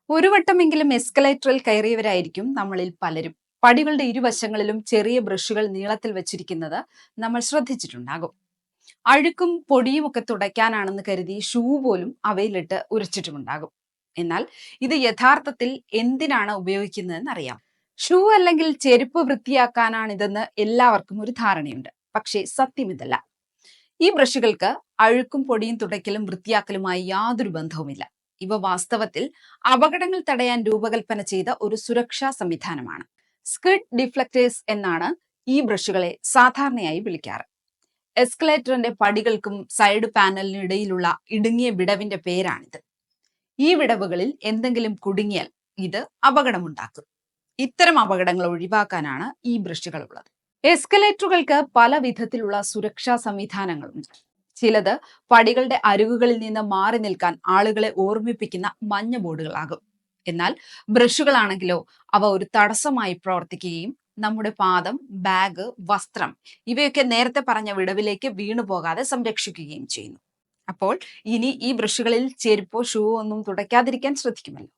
ഒരു വട്ടമെങ്കിലും എസ്കലേറ്ററിൽ കയറിയവരായിരിക്കും നമ്മളിൽ പലരും. പടികളുടെ ഇരുവശങ്ങളിലും ചെറിയ ബ്രഷുകൾ നീളത്തിൽ വെച്ചിരിക്കുന്നത് നമ്മൾ ശ്രദ്ധിച്ചിട്ടുണ്ടാകും. അഴുക്കും പൊടിയും ഒക്കെ തുടയ്ക്കാനാണെന്ന് കരുതി ഷൂ പോലും അവയിലിട്ട് ഉരച്ചിട്ടുമുണ്ടാകും. എന്നാൽ ഇത് യഥാർത്ഥത്തിൽ എന്തിനാണ് ഉപയോഗിക്കുന്നതെന്ന് അറിയാം. ഷൂ അല്ലെങ്കിൽ ചെരുപ്പ് വൃത്തിയാക്കാനാണിതെന്ന് എല്ലാവർക്കും ഒരു ധാരണയുണ്ട്. പക്ഷേ സത്യം ഇതല്ല. ഈ ബ്രഷുകൾക്ക് അഴുക്കും പൊടിയും തുടയ്ക്കലും വൃത്തിയാക്കലുമായി യാതൊരു ബന്ധവുമില്ല. ഇവ വാസ്തവത്തിൽ അപകടങ്ങൾ തടയാൻ രൂപകൽപ്പന ചെയ്ത ഒരു സുരക്ഷാ സംവിധാനമാണ്. സ്കിഡ് ഡിഫ്ലക്ടേഴ്സ് എന്നാണ് ഈ ബ്രഷുകളെ സാധാരണയായി വിളിക്കാറ്. എസ്കലേറ്ററിന്റെ പടികൾക്കും സൈഡ് പാനലിനും ഇടയിലുള്ള ഇടുങ്ങിയ വിടവിന്റെ പേരാണിത്. ഈ വിടവുകളിൽ എന്തെങ്കിലും കുടുങ്ങിയാൽ ഇത് അപകടമുണ്ടാക്കും. ഇത്തരം അപകടങ്ങൾ ഒഴിവാക്കാനാണ് ഈ ബ്രഷുകൾ ഉള്ളത്. എസ്കലേറ്ററുകൾക്ക് പല വിധത്തിലുള്ള സുരക്ഷാ സംവിധാനങ്ങളുണ്ട്. ചിലത് പടികളുടെ അരികുകളിൽ നിന്ന് മാറി നിൽക്കാൻ ആളുകളെ ഓർമ്മിപ്പിക്കുന്ന മഞ്ഞ ബോർഡുകളാകും. എന്നാൽ ബ്രഷുകളാണെങ്കിലോ അവ ഒരു തടസ്സമായി പ്രവർത്തിക്കുകയും നമ്മുടെ പാദം, ബാഗ്, വസ്ത്രം ഇവയൊക്കെ നേരത്തെ പറഞ്ഞ വിടവിലേക്ക് വീണു പോകാതെ സംരക്ഷിക്കുകയും ചെയ്യുന്നു. അപ്പോൾ ഇനി ഈ ബ്രഷുകളിൽ ചെരുപ്പോ ഷൂവോ ഒന്നും തുടയ്ക്കാതിരിക്കാൻ ശ്രദ്ധിക്കുമല്ലോ.